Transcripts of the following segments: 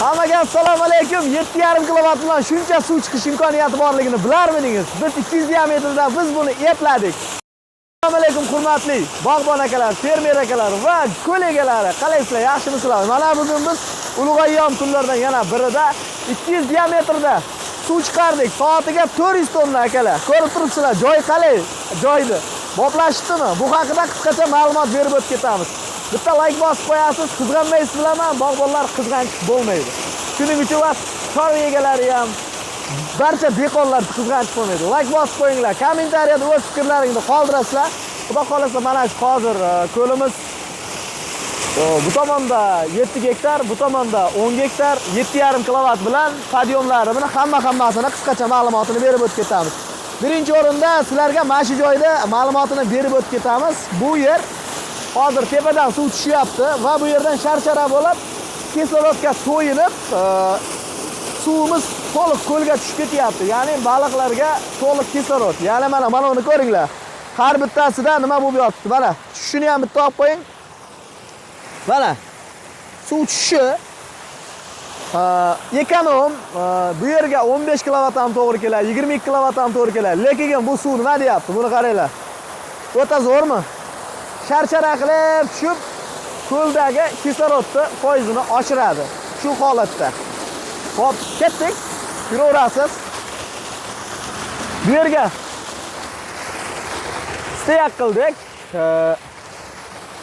Hammaga assalomu alaykum. 7,5 kilovat bilan shuncha suv chiqish imkoniyati borligini bilarmidingiz? Biz 200 diametrdan biz buni epladik. Assalomu alaykum hurmatli bog'bon akalar, fermer akalar va ko'l egalari. Qalaysizlar, yaxshimisizlar? Mana bugun biz Ulug'ayyom kunlaridan yana birida 200 diametrda suv chiqardik. Soatiga 400 tonna akalar. Ko'rib turibsizlar, joy qalay? Joyni boplashibdimi? Bu haqida qisqacha ma'lumot berib o'tib ketamiz. Bitta like bosib qo'yasiz, qizg'anmaysiz bilaman, bog'bonlar qizg'anch bo'lmaydi. Shuning uchun va chorva egalari ham barcha dehqonlar qizg'anch bo'lmaydi. Like bosib qo'yinglar, kommentariyada o'z fikrlaringizni qoldirasizlar. Xudo xolasa mana shu hozir ko'limiz bu tomonda 7 gektar, bu tomonda 10 gektar, 7,5 kilovat bilan podyomlari buni hammasini qisqacha ma'lumotini berib o'tib ketamiz. Birinchi o'rinda sizlarga mana shu joyda ma'lumotini berib o'tib ketamiz. Bu yer hozir tepadan suv tushyapti va bu yerdan sharchara bo'lib, kislorodga to'yinib, suvimiz to'liq ko'lga tushib ketyapti. Ya'ni baliqlarga to'liq kislorod. Ya'ni mana uni ko'ringlar. Har bittasida nima bo'lib yotibdi? Mana shuni ham bitta olib qo'ying. Mana suv tushishi ekonom, bu yerga 15 kilovat ham to'g'ri keladi, 22 kilovat ham to'g'ri keladi. Lekin bu suv nima deyapti? Buni qaranglar. O'ta zo'rmi? Sharchara qilib tushib, ko'ldagi kislorodni foizini oshiradi. Shu holatda. Hop, ketdik. Yuraverasiz. Bu yerga steyak qildik.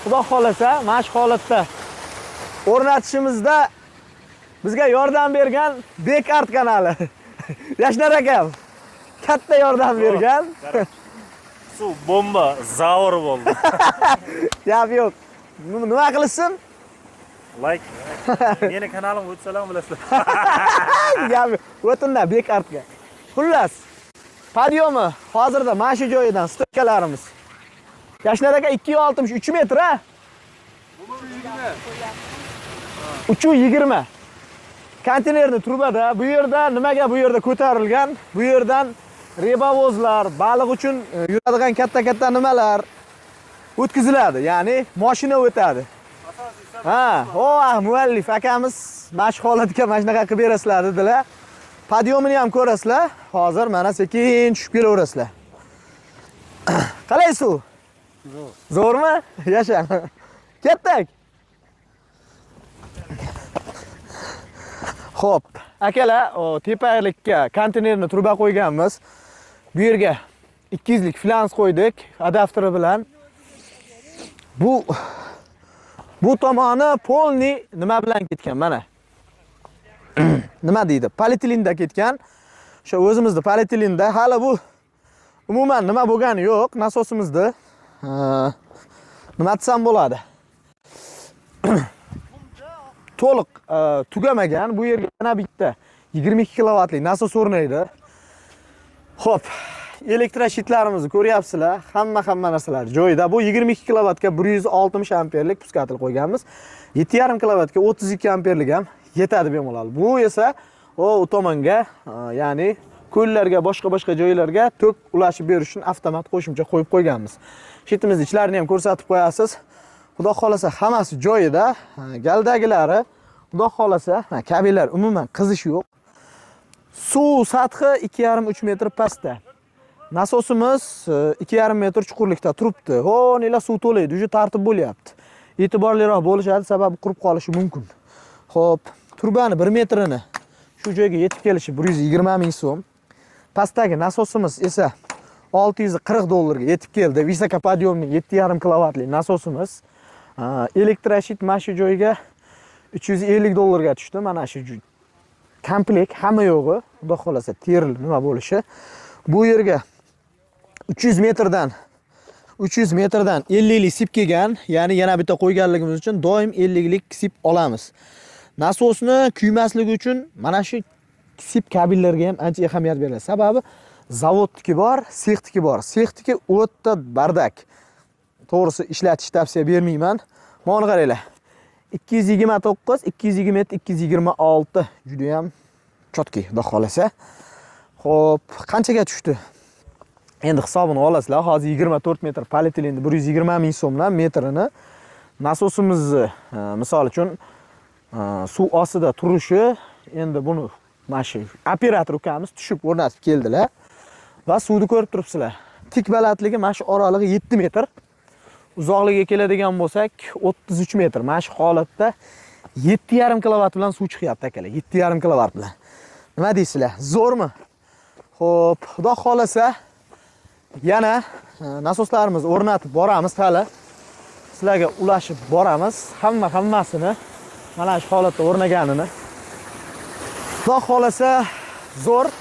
Xudo xolasa, mana shu holatda o'rnatishimizda bizga yordam bergan Bekart kanali. Yashnar akam katta yordam bergan. Suv bomba, zavor bo'ldi. Gap yo'q. Nima qilsin? Like. Meni kanalimga o'tsalar bilasizlar. Gap o'tinda Bekartga. Xullas, podyomi hozirda mana shu joyidan stoykalarimiz. Yashnar aka 263 metr ha? 320. Konteynerni turbada, bu yerda nimaga bu yerda ko'tarilgan? Bu yerdan rebavozlar, baliq uchun yuradigan katta nimalar o'tkaziladi. Ya'ni mashina o'tadi. Ha, muallif akamiz mana shu holatga mana shunaqa qilib berasizlar dedilar. Podyomini ham ko'rasizlar. Hozir mana sekin tushib kelaverasizlar. Qalay suv? Zo'rmi? Yasha. Ketdik. Xo'p, akalar, tepalikka konteynerni turba qo'yganmiz. Bu yerga 200 lik flans qo'ydik, adapteri bilan. Bu tomoni polni nima bilan ketgan mana. Nima deydi? Polietilinda ketgan. O'sha o'zimizda polietilinda hali bu umuman nima bo'lgani yo'q, nasosimizda. Nima desam bo'ladi? To'liq tugamagan. Bu yerga yana bitta 22 kilovatlik nasos o'rnaydi. Xo'p, elektroshitlarimizni ko'ryapsizlar. Hamma narsalar joyida. Bu 22 kilovatga 160 amperlik puskatel qo'yganmiz. 7,5 kilovatga 32 amperlik ham yetadi bemalol. Bu esa u tomonga, ya'ni ko'llarga, boshqa joylarga tok ulashib berish uchun avtomat qo'shimcha qo'yib qo'yganmiz. Shetimizni ichlarini ham ko'rsatib qo'yasiz. Xudo xolasa hammasi joyida. Galdagilari xudo xolasa, kabellar umuman qizish yo'q. Suv sathi 2,5-3 metr pastda. Nasosimiz 2,5 metr chuqurlikda turibdi. Nela suv to'laydi, juda tartib bo'lyapti. E'tiborliroq bo'lishadi, sababi qurib qolishi mumkin. Xo'p, turbani 1 metrini shu joyga yetib kelishi 120 ming so'm. Pastdagi nasosimiz esa 640 dollarga yetib keldi. Visokopodyomli 7,5 kilovatli nasosimiz. Elektroshit mana shu joyga 350 dollarga tushdi. Mana shu komplekt hamma yo'g'i, xudo xolasa teril nima bo'lishi. Bu yerga 300 metrdan 50 lik sip kelgan, ya'ni yana bitta qo'yganligimiz uchun doim 50 lik sip olamiz. Nasosni kuymasligi uchun mana shu sip kabellarga ham ancha ahamiyat beriladi. Sababi zavodniki bor, sexniki bor. Sexniki o'ta bardak. To'g'risi ishlatish tavsiya bermayman. Mana qaranglar. 229, 227, 226 juda ham chotki, xudo xolasa. Xo'p, qanchaga tushdi? Endi hisobini olasizlar. Hozir 24 metr polietilenni 120 ming so'mdan metrini. Nasosimizni misol uchun suv ostida turishi, endi buni mana shu operator ukamiz tushib o'rnatib keldilar va suvni ko'rib turibsizlar. Tik balandligi mana shu oralig'i 7 metr. Uzoqligiga keladigan bo'lsak 33 metr. Mana shu holatda 7,5 kilovat bilan suv chiqyapti akalar. 7,5 kilovat bilan. Nima deysizlar? Zo'rmi? Xo'p, xudo xolasa yana nasoslarimizni o'rnatib boramiz hali. Sizlarga ulashib boramiz. Hammasini mana shu holatda o'rnaganini. Xudo xolasa zo'r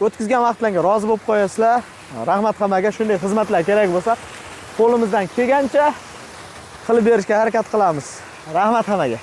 o'tkazgan vaqtlarga rozi bo'lib qo'yasizlar. Rahmat hammaga. Shunday xizmatlar kerak bo'lsa, qo'limizdan kelgancha qilib berishga harakat qilamiz. Rahmat hammaga.